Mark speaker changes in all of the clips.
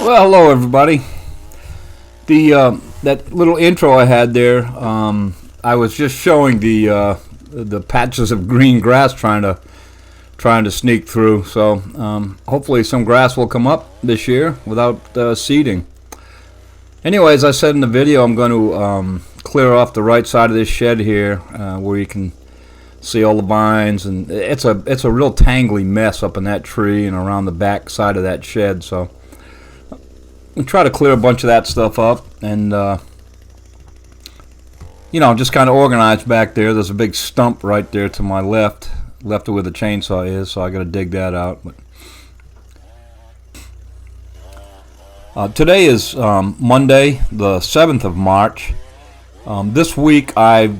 Speaker 1: Well, hello everybody. That little intro I had there, I was just showing the patches of green grass trying to sneak through. So hopefully some grass will come up this year without seeding. Anyway, as I said in the video, I'm going to clear off the right side of this shed here, where you can see all the vines, and it's a real tangly mess up in that tree and around the back side of that shed. So and try to clear a bunch of that stuff up, and just kind of organize back there. There's a big stump right there to my left of where the chainsaw is, so I got to dig that out. But today is Monday, the 7th of March. This week I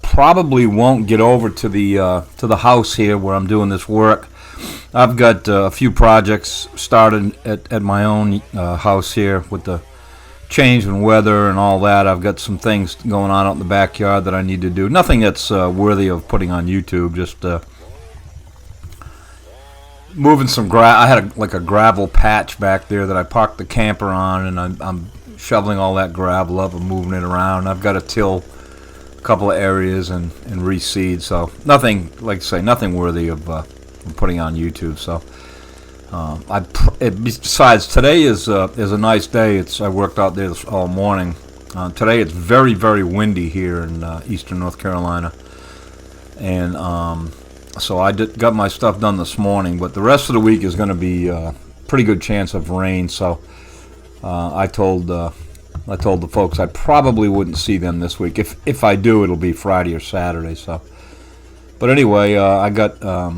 Speaker 1: probably won't get over to the house here where I'm doing this work. I've got a few projects started at my own house here with the change in weather and all that. I've got some things going on out in the backyard that I need to do. Nothing that's worthy of putting on YouTube. Just moving some grass. I had a gravel patch back there that I parked the camper on, and I'm shoveling all that gravel up and moving it around. I've got to till a couple of areas and reseed. So nothing, like I say, nothing worthy of putting on YouTube. So besides, today is a nice day. I worked out there all morning. Today it's very, very windy here in eastern North Carolina, and so I got my stuff done this morning. But the rest of the week is going to be a pretty good chance of rain. So I told the folks I probably wouldn't see them this week. If I do, it'll be Friday or Saturday. So, but anyway, I got a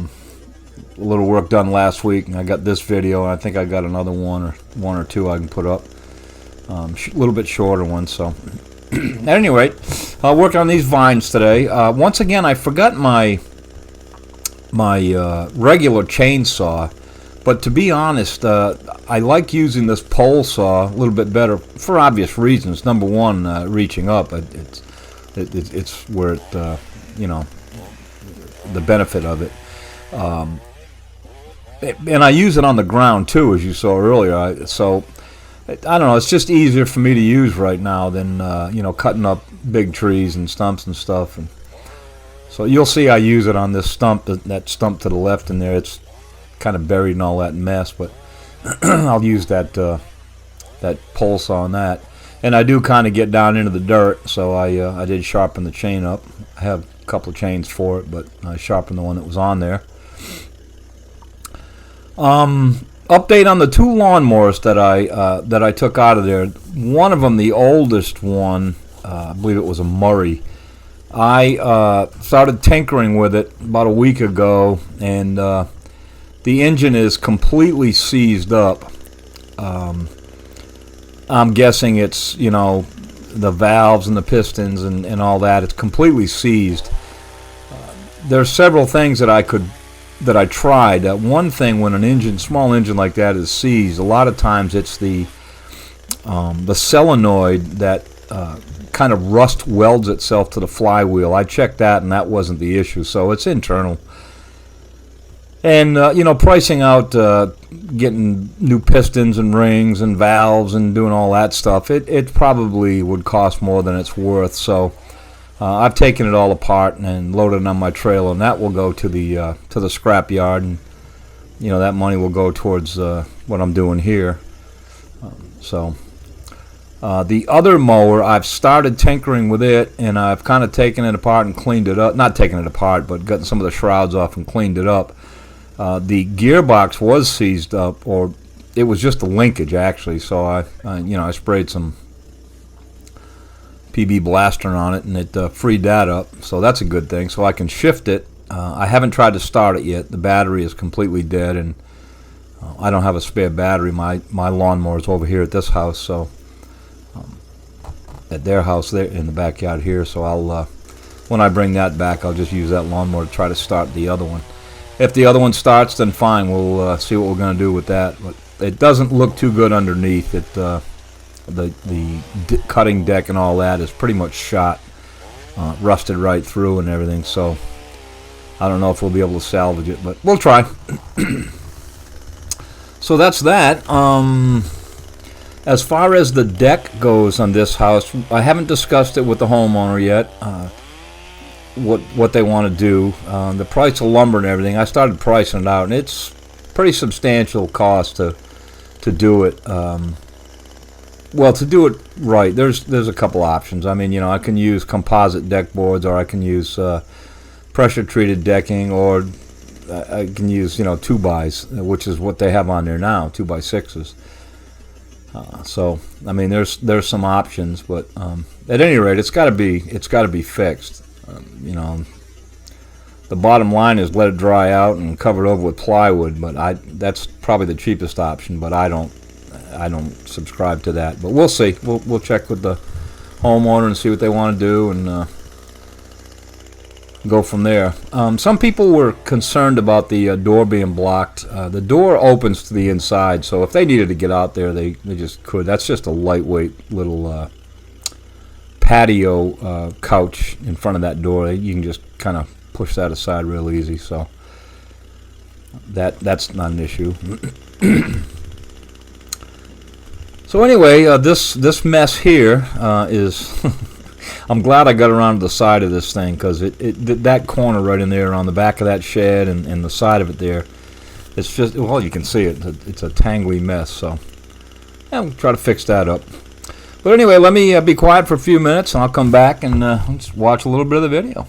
Speaker 1: little work done last week, and I got this video, and I think I got another one or two I can put up, a little bit shorter ones. So at any rate, I'll work on these vines today. Once again, I forgot my regular chainsaw, but to be honest, I like using this pole saw a little bit better for obvious reasons. Number one, reaching up, it's where it the benefit of it. And I use it on the ground too, as you saw earlier. So I don't know. It's just easier for me to use right now than cutting up big trees and stumps and stuff. And so you'll see I use it on this stump, that stump to the left in there. It's kind of buried in all that mess, but I'll use that pole saw on that. And I do kind of get down into the dirt, so I did sharpen the chain up. I have a couple of chains for it, but I sharpened the one that was on there. Update on the two lawnmowers that I took out of there. One of them, the oldest one, I believe it was a Murray. I started tinkering with it about a week ago, and the engine is completely seized up. I'm guessing it's the valves and the pistons and all that. It's completely seized. There's several things that I tried. One thing, when an small engine like that is seized, a lot of times it's the solenoid that kind of rust welds itself to the flywheel. I checked that, and that wasn't the issue. So it's internal. And pricing out getting new pistons and rings and valves and doing all that stuff, it probably would cost more than it's worth. So I've taken it all apart and loaded it on my trailer, and that will go to the scrap yard, and that money will go towards what I'm doing here. The other mower, I've started tinkering with it, and I've kind of taken it apart and cleaned it up. Not taken it apart, but gotten some of the shrouds off and cleaned it up. The gearbox was seized up, or it was just a linkage actually. So I sprayed some PB Blaster on it, and it freed that up, so that's a good thing. So I can shift it. I haven't tried to start it yet. The battery is completely dead, and I don't have a spare battery. My lawnmower is over here at this house, so at their house there in the backyard here. So I'll when I bring that back, I'll just use that lawnmower to try to start the other one. If the other one starts, then fine. We'll see what we're going to do with that. But it doesn't look too good underneath. The cutting deck and all that is pretty much shot, rusted right through and everything. So I don't know if we'll be able to salvage it, but we'll try. So that's that. As far as the deck goes on this house, I haven't discussed it with the homeowner yet. What they want to do, the price of lumber and everything. I started pricing it out, and it's pretty substantial cost to do it. Well, to do it right, there's a couple options. I mean, I can use composite deck boards, or I can use pressure treated decking, or I can use 2x, which is what they have on there now, 2x6s. So I mean, there's some options, but at any rate, it's got to be fixed. The bottom line is let it dry out and cover it over with plywood. But that's probably the cheapest option. But I don't subscribe to that. But we'll see. We'll check with the homeowner and see what they want to do, and go from there. Some people were concerned about the door being blocked. The door opens to the inside, so if they needed to get out there, they just could. That's just a lightweight little patio couch in front of that door. You can just kind of push that aside real easy, so that's not an issue. So anyway, this mess here is I'm glad I got around to the side of this thing, because that corner right in there on the back of that shed and the side of it there, it's just, well, you can see it. It's a tangly mess, so yeah, we'll try to fix that up. But anyway, let me be quiet for a few minutes, and I'll come back and let's watch a little bit of the video.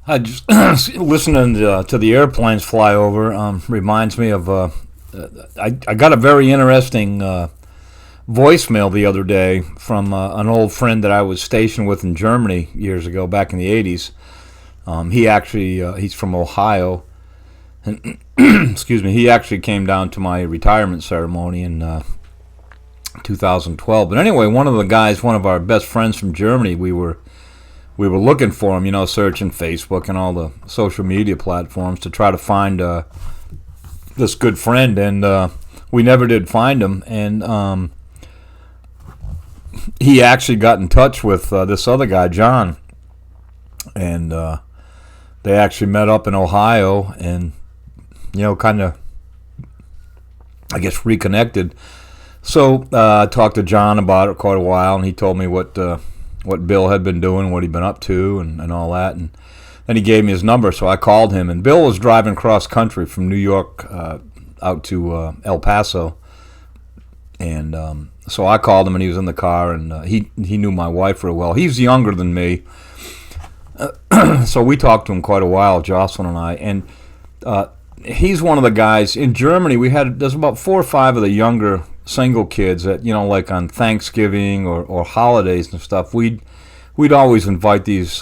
Speaker 1: I just listening to the airplanes fly over reminds me of I got a very interesting voicemail the other day from an old friend that I was stationed with in Germany years ago, back in the 80s. He's from Ohio, and excuse me, he actually came down to my retirement ceremony in 2012. But anyway, one of our best friends from Germany, we were looking for him, searching Facebook and all the social media platforms to try to find this good friend, and we never did find him. And he actually got in touch with this other guy, John, and they actually met up in Ohio and, kind of, I guess, reconnected. So I talked to John about it quite a while, and he told me what Bill had been doing, what he'd been up to, and all that. And then he gave me his number, so I called him. And Bill was driving cross country from New York out to El Paso. And so I called him, and he was in the car, and he knew my wife real well. He's younger than me, so we talked to him quite a while, Jocelyn and I. And he's one of the guys in Germany. There's about 4 or 5 of the younger single kids that, like on Thanksgiving or holidays and stuff, we'd always invite these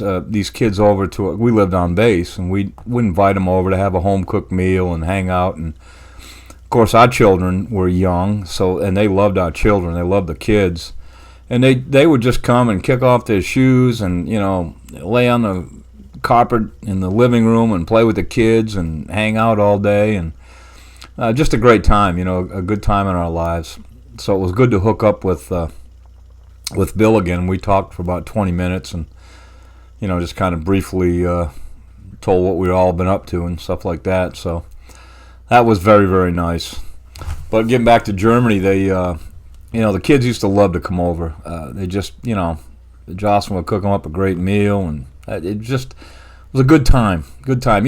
Speaker 1: kids over to it. We lived on base, and we'd invite them over to have a home cooked meal and hang out. And of course, our children were young, and they loved our children. They loved the kids, and they would just come and kick off their shoes and lay on the carpet in the living room and play with the kids and hang out all day, and just a great time, a good time in our lives. So it was good to hook up with Bill again. We talked for about 20 minutes and, just kind of briefly told what we'd all been up to and stuff like that. So that was very, very nice. But getting back to Germany, they, the kids used to love to come over. They just, Jocelyn would cook them up a great meal, and it just was a good time. Good time.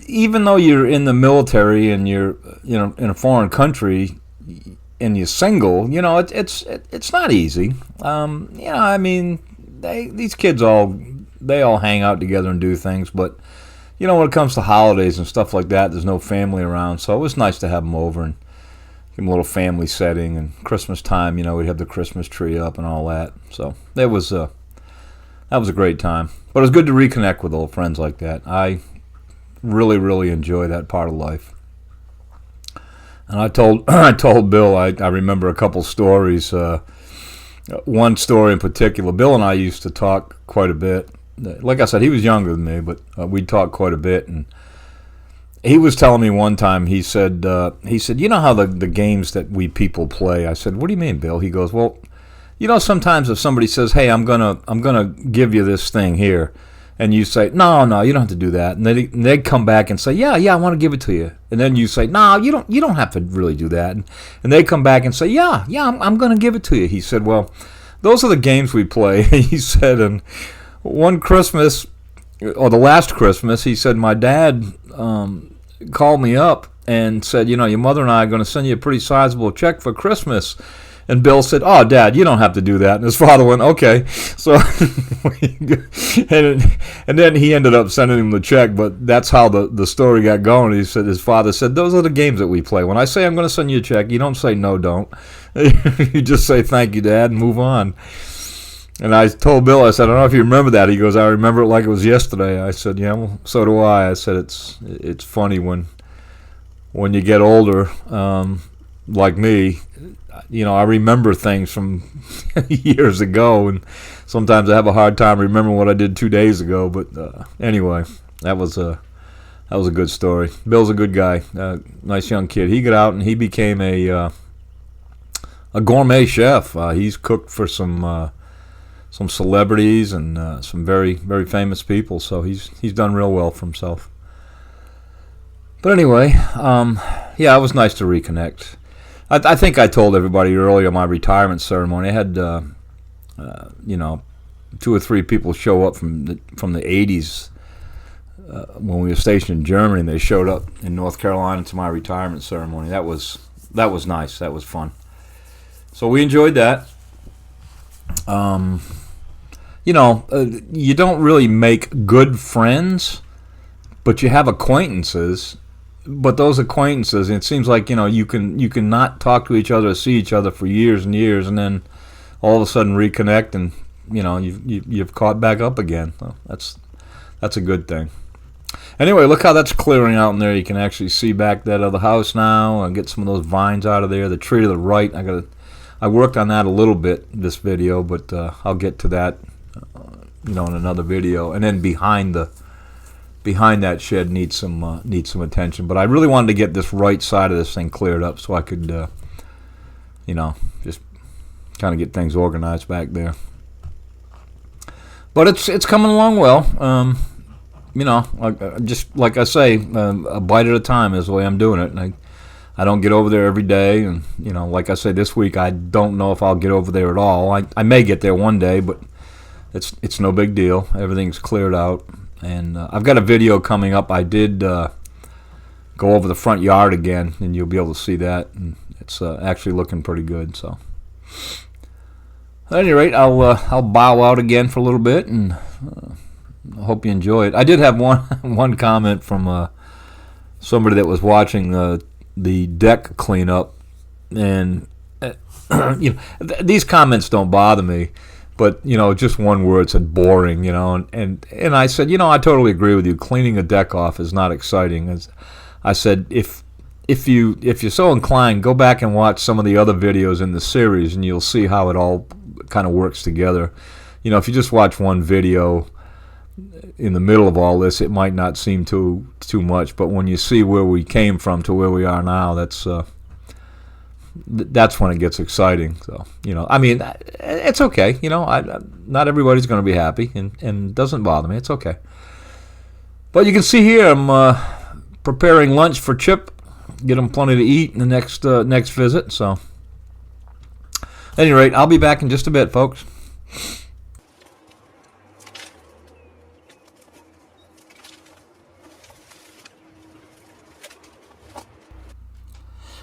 Speaker 1: Even though you're in the military and you're, in a foreign country and you're single, it's not easy. These kids all hang out together and do things, but when it comes to holidays and stuff like that, there's no family around, so it was nice to have them over and give them a little family setting. And Christmas time, we'd have the Christmas tree up and all that. So that was a great time. But it was good to reconnect with old friends like that. I really, really enjoy that part of life. And I told Bill, I remember a couple stories. One story in particular, Bill and I used to talk quite a bit. Like I said, he was younger than me, but we'd talk quite a bit. And he was telling me one time, he said, you know how the games that we people play? I said, what do you mean, Bill? He goes, well, sometimes if somebody says, hey, I'm gonna give you this thing here, and you say, no, you don't have to do that, and they come back and say, yeah, I want to give it to you, and then you say, no, you don't have to really do that, and they come back and say, yeah, I'm gonna give it to you. He said, well, those are the games we play. He said, and one Christmas, or the last Christmas, he said, my dad called me up and said, your mother and I are going to send you a pretty sizable check for Christmas. And Bill said, oh, Dad, you don't have to do that. And his father went, okay. So, and then he ended up sending him the check, but that's how the story got going. He said, his father said, those are the games that we play. When I say I'm going to send you a check, you don't say no, don't. You just say thank you, Dad, and move on. And I told Bill, I said, I don't know if you remember that. He goes, I remember it like it was yesterday. I said, yeah, well, so do I. I said, it's funny when you get older, like me, I remember things from years ago, and sometimes I have a hard time remembering what I did 2 days ago. But anyway, that was a good story. Bill's a good guy, nice young kid. He got out and he became a gourmet chef. He's cooked for some celebrities and some very, very famous people, so he's done real well for himself. But anyway, it was nice to reconnect. I think I told everybody earlier my retirement ceremony. I had 2 or 3 people show up from the 80s when we were stationed in Germany, and they showed up in North Carolina to my retirement ceremony. That was nice. That was fun. So we enjoyed that. You don't really make good friends, but you have acquaintances. But those acquaintances, it seems like you can not talk to each other, or see each other for years and years, and then all of a sudden reconnect, and you've caught back up again. So that's a good thing. Anyway, look how that's clearing out in there. You can actually see back that other house now, and get some of those vines out of there. The tree to the right, I worked on that a little bit this video, but I'll get to that in another video. And then behind that shed needs some attention. But I really wanted to get this right side of this thing cleared up so I could just kind of get things organized back there. But it's coming along well. Just like I say, a bite at a time is the way I'm doing it. And I don't get over there every day, and like I say, this week I don't know if I'll get over there at all. I may get there one day, but it's no big deal. Everything's cleared out, and I've got a video coming up. I did go over the front yard again, and you'll be able to see that, and it's actually looking pretty good. So, at any rate, I'll bow out again for a little bit, and I hope you enjoy it. I did have one comment from somebody that was watching the deck cleanup, and these comments don't bother me, but just one word said boring, and I said, I totally agree with you. Cleaning a deck off is not exciting. As I said, if you're so inclined, go back and watch some of the other videos in the series, and you'll see how it all kind of works together. If you just watch one video in the middle of all this, it might not seem too much, but when you see where we came from to where we are now, that's when it gets exciting. So it's okay. Not everybody's going to be happy, and it doesn't bother me. It's okay. But you can see here I'm preparing lunch for Chip. Get him plenty to eat in the next visit. So, at any rate, I'll be back in just a bit, folks.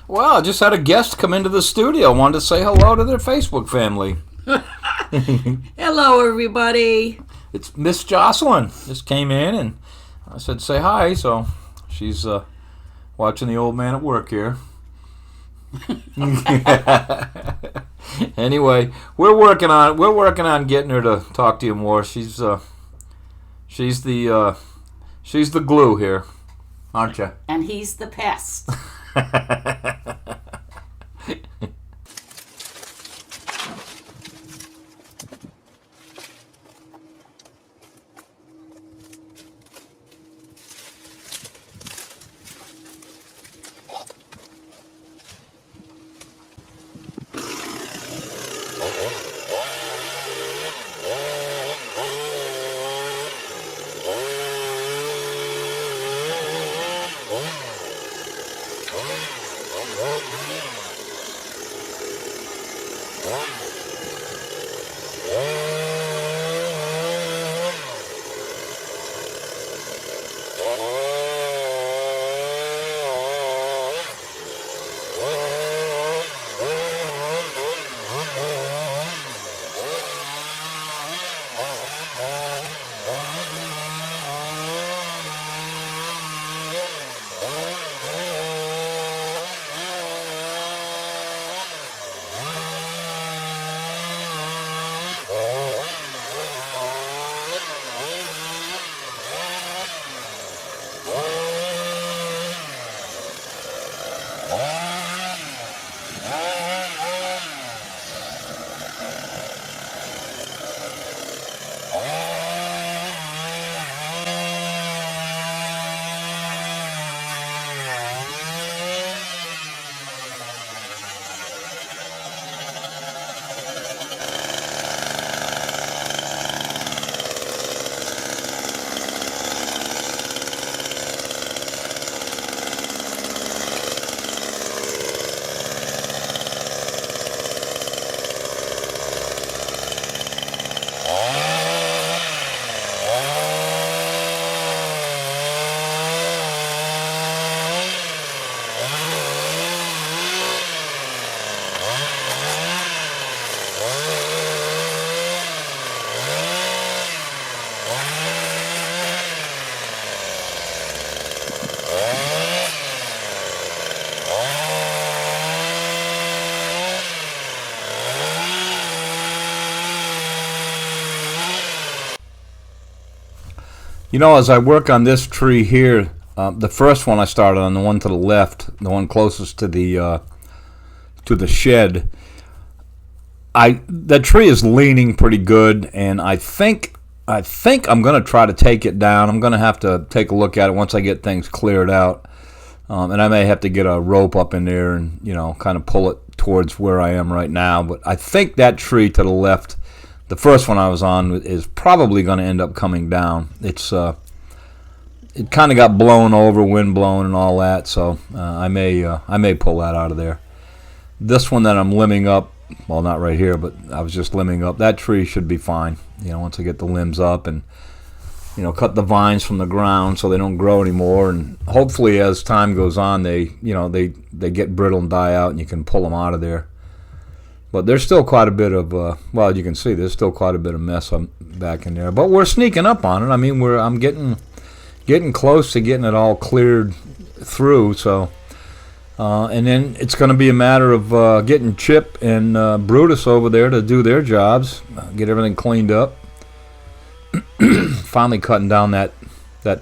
Speaker 1: Well, I just had a guest come into the studio. Wanted to say hello to their Facebook family.
Speaker 2: Hello, everybody.
Speaker 1: It's Miss Jocelyn. Just came in, and I said, say hi. So she's watching the old man at work here. Anyway, we're working on getting her to talk to you more. She's the glue here, aren't you?
Speaker 2: And he's the pest.
Speaker 1: As I work on this tree here, the first one I started on, the one to the left, the one closest to the shed, that tree is leaning pretty good, and I think I'm going to try to take it down. I'm going to have to take a look at it once I get things cleared out, and I may have to get a rope up in there and kind of pull it towards where I am right now. But I think that tree to the left, the first one I was on, is probably going to end up coming down. It kind of got blown over, wind blown and all that, so I may pull that out of there. This one that I'm limbing up, well, not right here, but I was just limbing up. That tree should be fine. Once I get the limbs up and cut the vines from the ground so they don't grow anymore, and hopefully as time goes on, they get brittle and die out, and you can pull them out of there. But there's still quite a bit of well, you can see there's still quite a bit of mess back in there. But we're sneaking up on it. I mean, I'm getting close to getting it all cleared through. So, and then it's going to be a matter of getting Chip and Brutus over there to do their jobs, get everything cleaned up. Finally cutting down that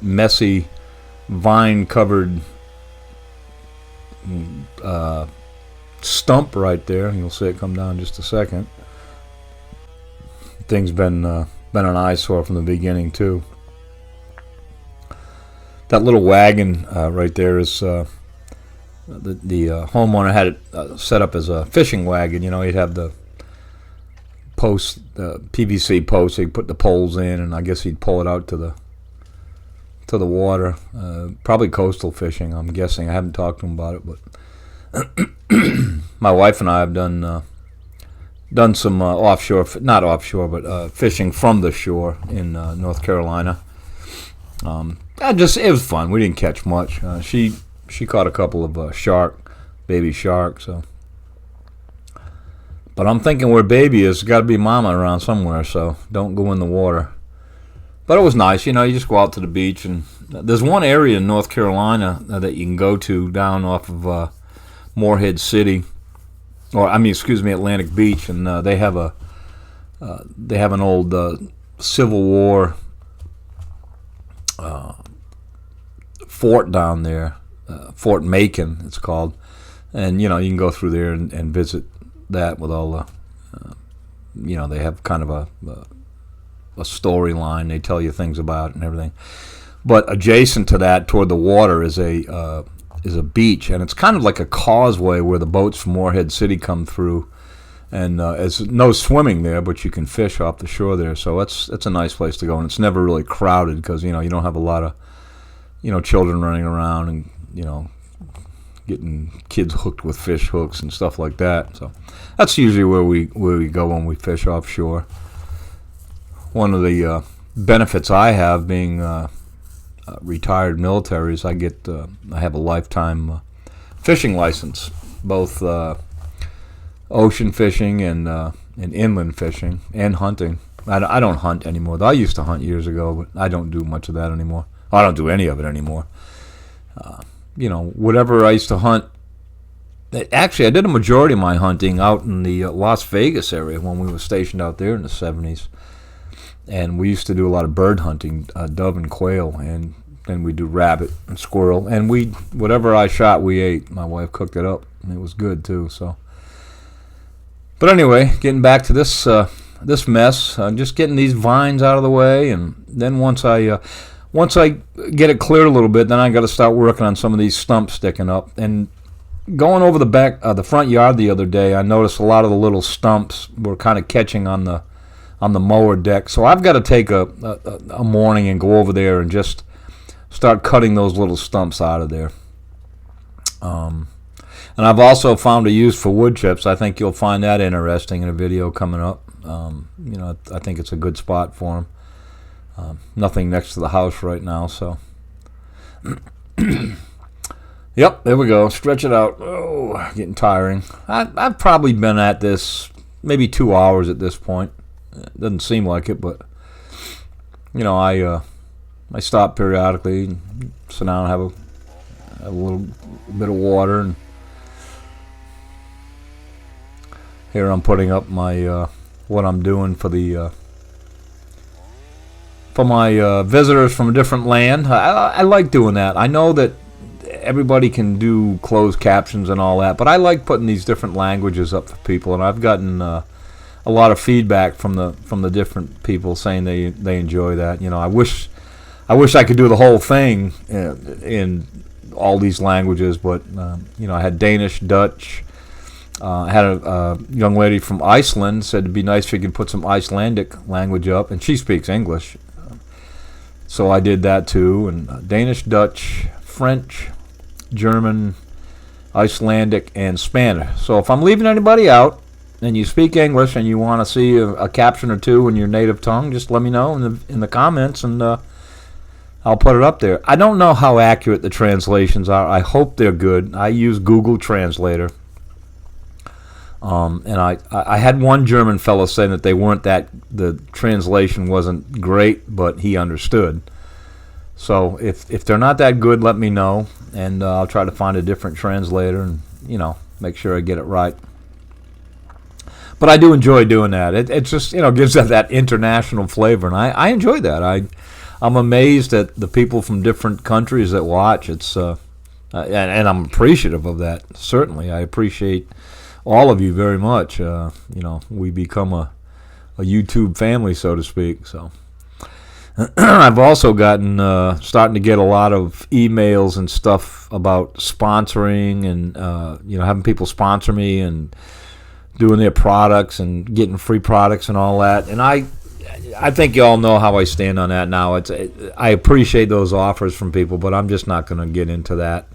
Speaker 1: messy vine-covered stump right there. You'll see it come down in just a second. Thing's been an eyesore from the beginning too. That little wagon right there is the homeowner had it set up as a fishing wagon. He'd have the posts, the PVC posts. He'd put the poles in, and I guess he'd pull it out to the water. Probably coastal fishing, I'm guessing. I haven't talked to him about it, but my wife and I have done some offshore, not offshore, but fishing from the shore in North Carolina. It was fun. We didn't catch much. She caught a couple of baby shark. So, but I'm thinking where baby is, got to be mama around somewhere. So don't go in the water. But it was nice. You just go out to the beach, and there's one area in North Carolina that you can go to down off of Morehead City, Atlantic Beach, and they have an old Civil War fort down there, Fort Macon it's called, and you can go through there and visit that with all the they have kind of a storyline. They tell you things about it and everything. But adjacent to that, toward the water, is a beach, and it's kind of like a causeway where the boats from Morehead City come through. And there's no swimming there, but you can fish off the shore there. So it's a nice place to go, and it's never really crowded because you don't have a lot of children running around and getting kids hooked with fish hooks and stuff like that. So that's usually where we go when we fish offshore. One of the benefits I have being retired military is I have a lifetime fishing license, both ocean fishing and inland fishing and hunting. I don't hunt anymore, though. I used to hunt years ago, but I don't do much of that anymore. I don't do any of it anymore. Whatever I used to hunt. Actually, I did a majority of my hunting out in the Las Vegas area when we were stationed out there in the 70s. And we used to do a lot of bird hunting, dove and quail, and then we do rabbit and squirrel. And whatever I shot, we ate. My wife cooked it up, and it was good too. So, but anyway, getting back to this mess, just getting these vines out of the way, and then once I get it cleared a little bit, then I got to start working on some of these stumps sticking up. And going over the front yard the other day, I noticed a lot of the little stumps were kind of catching on the mower deck. So I've got to take a morning and go over there and just start cutting those little stumps out of there. And I've also found a use for wood chips. I think you'll find that interesting in a video coming up. I think it's a good spot for them. Nothing next to the house right now, so. Yep, there we go. Stretch it out. Oh, getting tiring. I've probably been at this maybe 2 hours at this point. It doesn't seem like it, but I stop periodically and sit down and have a little bit of water, and here I'm putting up my what I'm doing for my visitors from a different land. I like doing that. I know that everybody can do closed captions and all that, but I like putting these different languages up for people, and I've gotten a lot of feedback from the different people saying they enjoy that. I wish I could do the whole thing in all these languages, but I had Danish, Dutch, I had a young lady from Iceland said it'd be nice if you could put some Icelandic language up, and she speaks English. So I did that too, and Danish, Dutch, French, German, Icelandic, and Spanish. So if I'm leaving anybody out and you speak English and you want to see a caption or two in your native tongue, just let me know in the comments, and I'll put it up there. I don't know how accurate the translations are. I hope they're good. I use Google Translator. And I had one German fellow saying that they weren't the translation wasn't great, but he understood. So if they're not that good, let me know, and I'll try to find a different translator and, make sure I get it right. But I do enjoy doing that. It just, gives that international flavor, and I enjoy that. I'm amazed at the people from different countries that watch. It's and I'm appreciative of that, certainly. I appreciate all of you very much. We become a YouTube family, so to speak. So I've also gotten starting to get a lot of emails and stuff about sponsoring and having people sponsor me and doing their products and getting free products and all that. And I think you all know how I stand on that now. I appreciate those offers from people, but I'm just not going to get into that.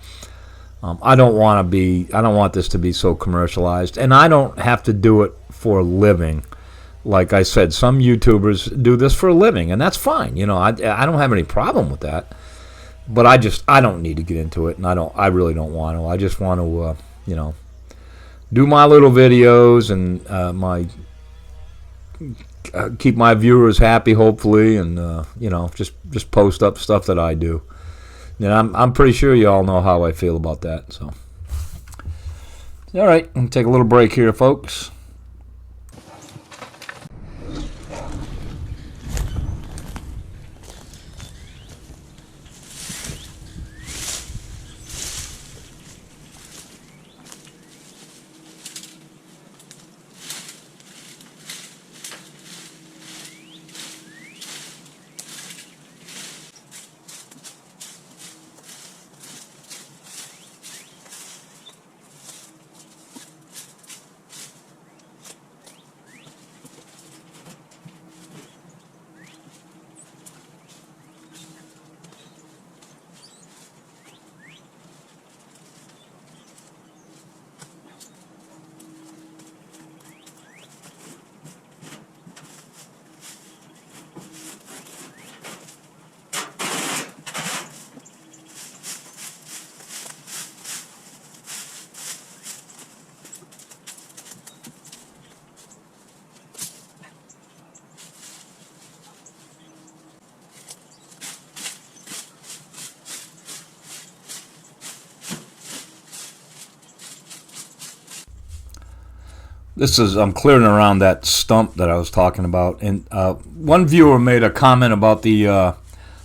Speaker 1: I don't want this to be so commercialized, and I don't have to do it for a living. Like I said, some YouTubers do this for a living, and that's fine. I don't have any problem with that. But I don't need to get into it, and I really don't want to. I just want to, do my little videos and keep my viewers happy, hopefully, and just post up stuff that I do. And I'm pretty sure you all know how I feel about that. So, all right, I'm gonna take a little break here, folks. I'm clearing around that stump that I was talking about, and one viewer made a comment about the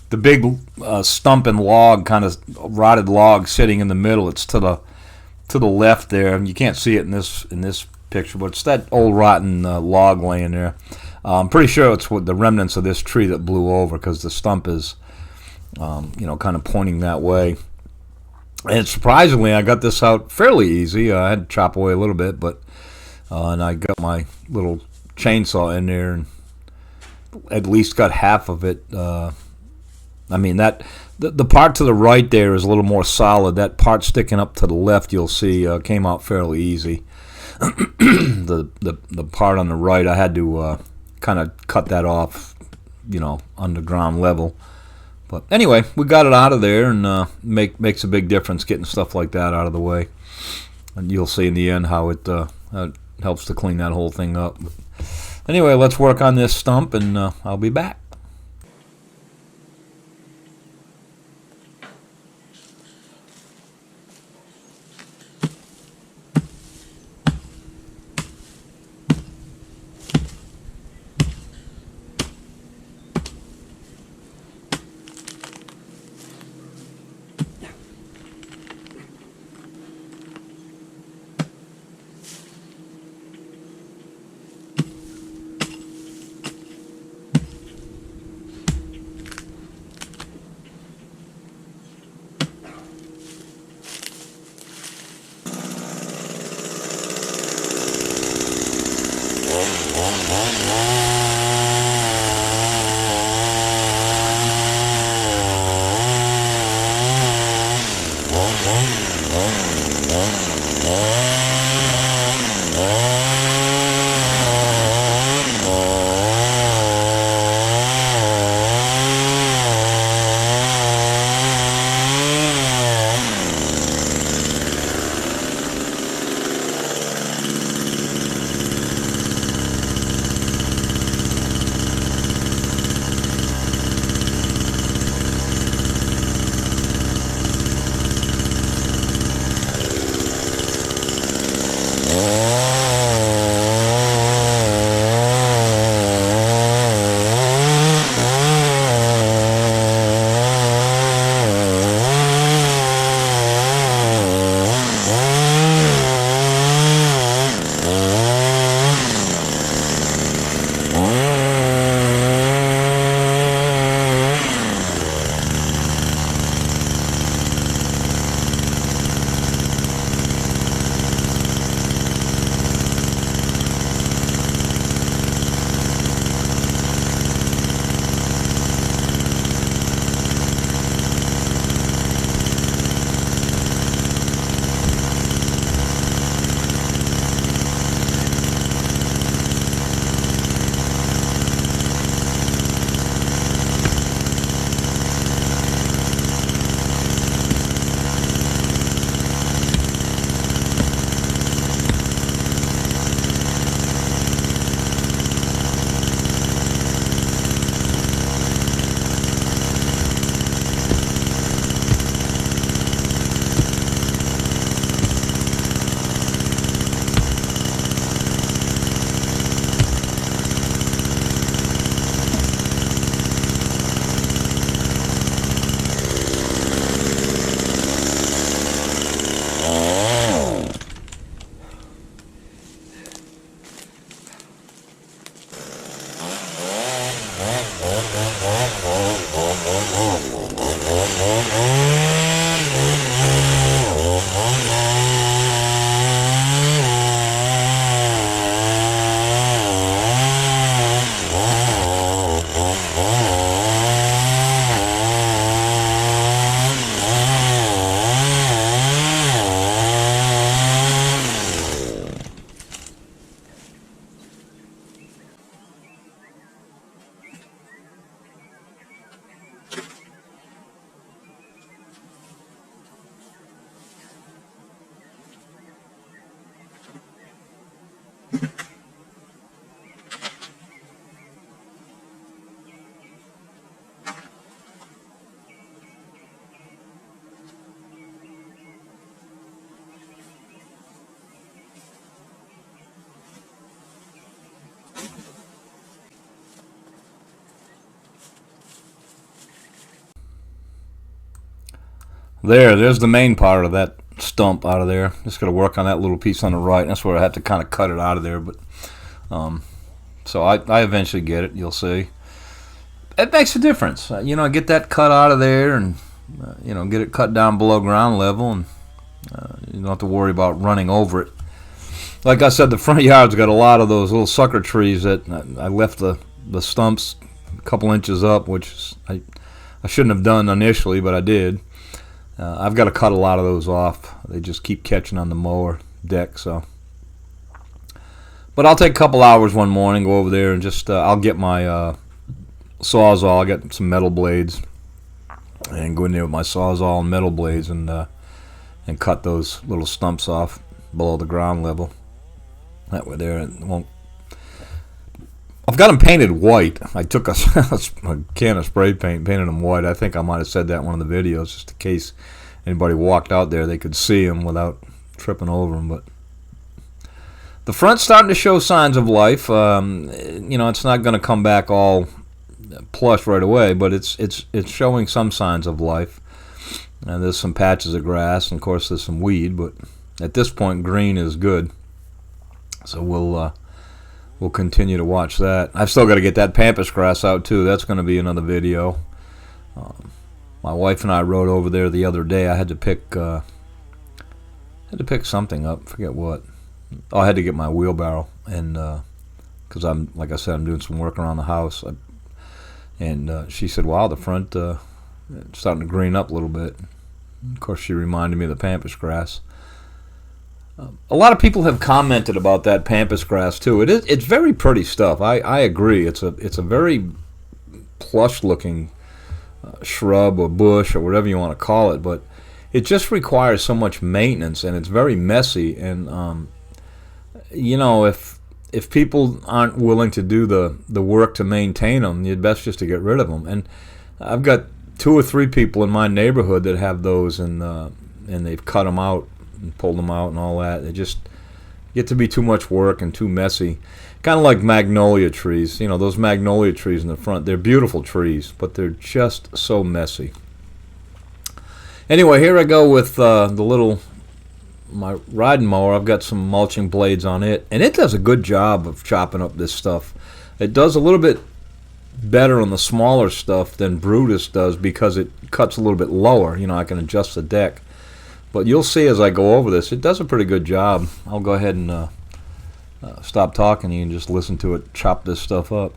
Speaker 1: big stump and log, kind of rotted log sitting in the middle. It's to the left there, and you can't see it in this picture, but it's that old rotten log laying there. I'm pretty sure it's the remnants of this tree that blew over, because the stump is kind of pointing that way. And surprisingly, I got this out fairly easy. I had to chop away a little bit, but and I got my little chainsaw in there and at least got half of it. The part to the right there is a little more solid. That part sticking up to the left, you'll see, came out fairly easy. The part on the right, I had to kind of cut that off, underground level. But anyway, we got it out of there, and makes a big difference getting stuff like that out of the way. And you'll see in the end how it helps to clean that whole thing up. But anyway, let's work on this stump, and I'll be back. There's the main part of that stump out of there. Just got to work on that little piece on the right. That's where I have to kind of cut it out of there. But so I eventually get it. You'll see. It makes a difference. Get that cut out of there and get it cut down below ground level, and you don't have to worry about running over it. Like I said, the front yard's got a lot of those little sucker trees that I left the stumps a couple inches up, which I shouldn't have done initially, but I did. I've got to cut a lot of those off. They just keep catching on the mower deck. But I'll take a couple hours one morning, go over there, and just I'll get my Sawzall. I'll get some metal blades and go in there with my Sawzall and metal blades and cut those little stumps off below the ground level. That way there, it won't. I've got them painted white. I took a can of spray paint, painted them white. I think I might have said that in one of the videos, just in case anybody walked out there, they could see them without tripping over them. But the front's starting to show signs of life. It's not going to come back all plush right away, but it's showing some signs of life. And there's some patches of grass, and of course there's some weed. But at this point, green is good. So we'll continue to watch that. I've still got to get that pampas grass out too. That's going to be another video. My wife and I rode over there the other day. I had to pick something up. Forget what. I had to get my wheelbarrow and because like I said, I'm doing some work around the house. And she said, "Wow, the front it's starting to green up a little bit." Of course, she reminded me of the pampas grass. A lot of people have commented about that pampas grass too. It's very pretty stuff. I agree. It's a very plush-looking shrub or bush or whatever you want to call it, but it just requires so much maintenance, and it's very messy. And if people aren't willing to do the work to maintain them, you'd best just to get rid of them. And I've got 2 or 3 people in my neighborhood that have those, and they've cut them out and pulled them out and all that. They just get to be too much work and too messy. Kind of like magnolia trees. Those magnolia trees in the front, they're beautiful trees, but they're just so messy. Anyway, here I go with my riding mower. I've got some mulching blades on it, and it does a good job of chopping up this stuff. It does a little bit better on the smaller stuff than Brutus does because it cuts a little bit lower. I can adjust the deck. But you'll see as I go over this, it does a pretty good job. I'll go ahead and stop talking. You can just listen to it chop this stuff up.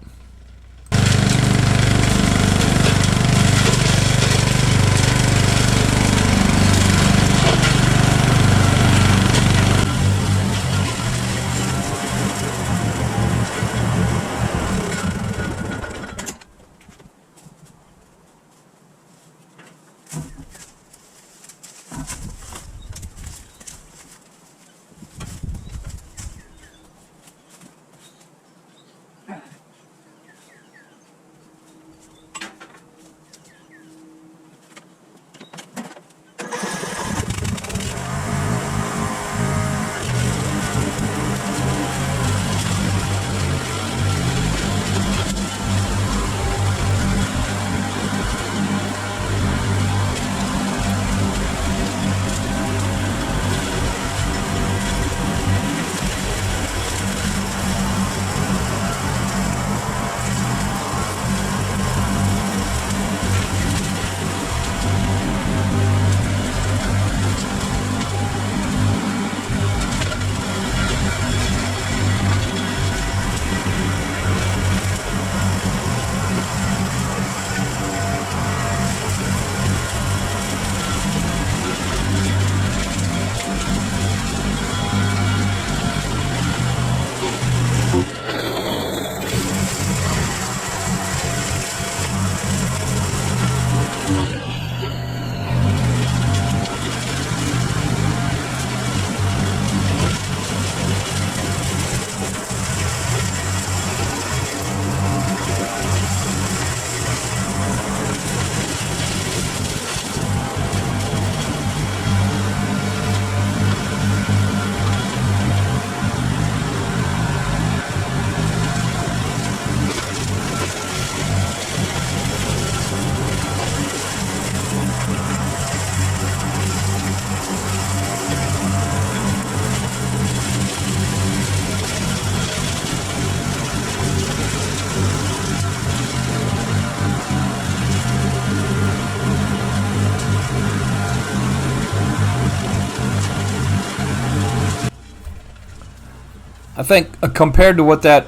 Speaker 1: I think compared to what that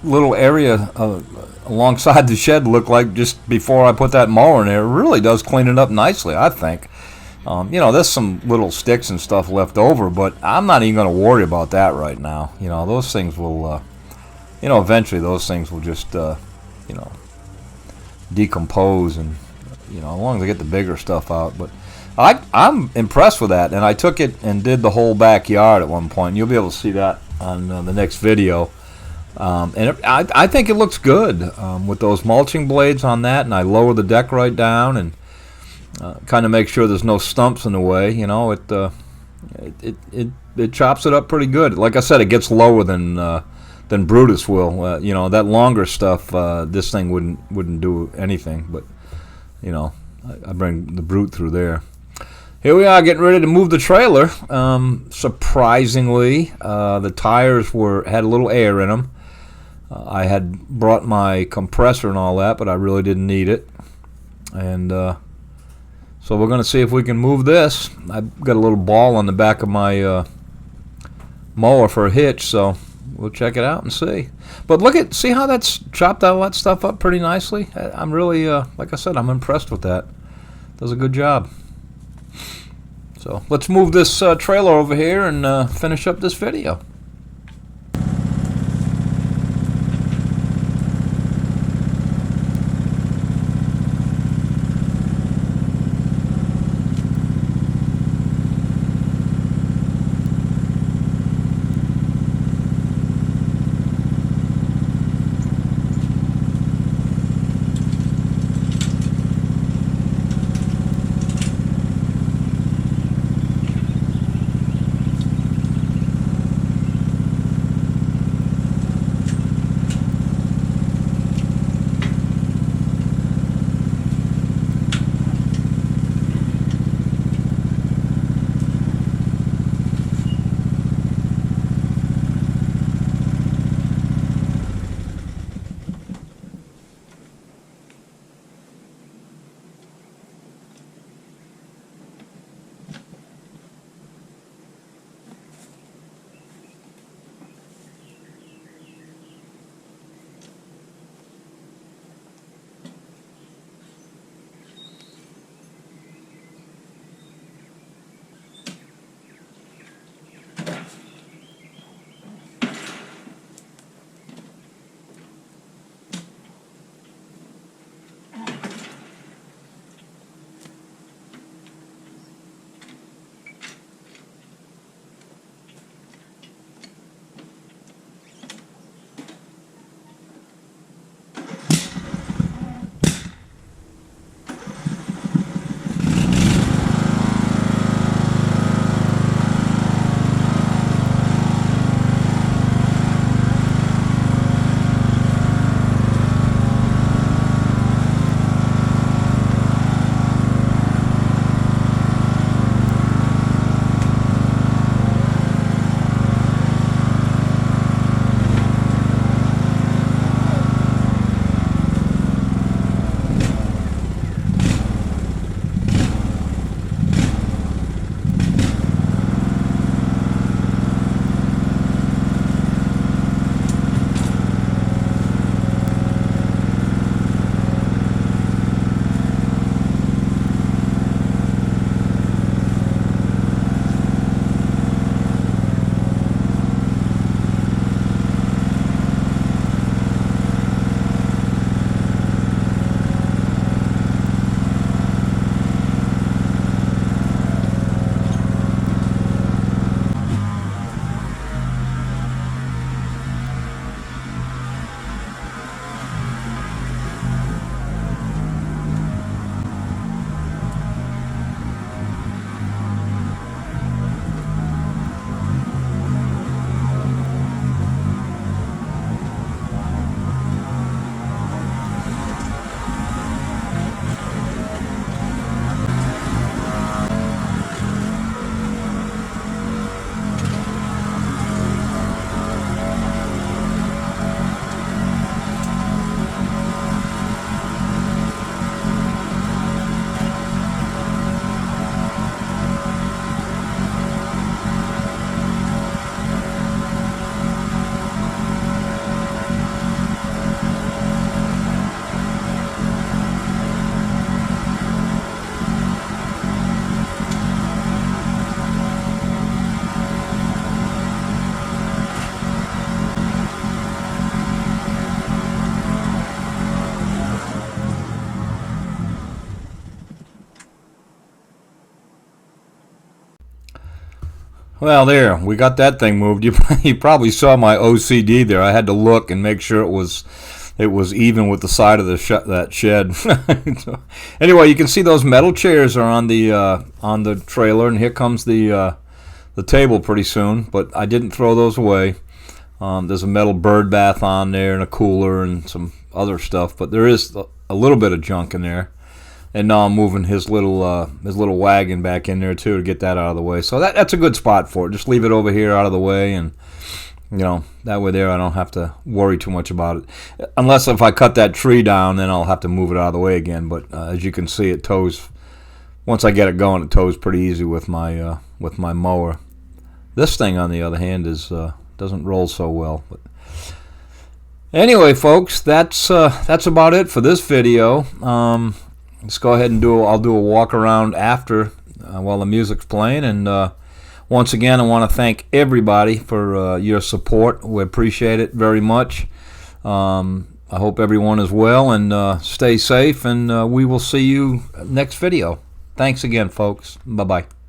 Speaker 1: little area alongside the shed looked like just before I put that mower in there, it really does clean it up nicely, I think. There's some little sticks and stuff left over, but I'm not even going to worry about that right now. Those things will, eventually those things will just, decompose, and, as long as I get the bigger stuff out. But I'm impressed with that, and I took it and did the whole backyard at one point. You'll be able to see that on the next video. I think it looks good with those mulching blades on that, and I lower the deck right down and kind of make sure there's no stumps in the way. It chops it up pretty good. Like I said, it gets lower than Brutus will. That longer stuff, this thing wouldn't do anything. But I bring the Brute through there. Here we are getting ready to move the trailer. Surprisingly, the tires had a little air in them. I had brought my compressor and all that, but I really didn't need it. And so we're going to see if we can move this. I've got a little ball on the back of my mower for a hitch, so we'll check it out and see. But see how that's chopped all that stuff up pretty nicely. I'm really, like I said, I'm impressed with that. Does a good job. So let's move this trailer over here and finish up this video. Well, there, we got that thing moved. You probably saw my OCD there. I had to look and make sure it was even with the side of that shed. So, anyway, you can see those metal chairs are on the trailer, and here comes the table pretty soon. But I didn't throw those away. There's a metal bird bath on there and a cooler and some other stuff, but there is a little bit of junk in there. And now I'm moving his little wagon back in there too to get that out of the way. So that's a good spot for it. Just leave it over here out of the way, and that way there I don't have to worry too much about it. Unless if I cut that tree down, then I'll have to move it out of the way again. But as you can see, it tows. Once I get it going, it tows pretty easy with my mower. This thing, on the other hand, is doesn't roll so well. But anyway, folks, that's about it for this video. Let's go ahead and I'll do a walk around after while the music's playing. And once again, I want to thank everybody for your support. We appreciate it very much. I hope everyone is well, and stay safe, and we will see you next video. Thanks again, folks. Bye-bye.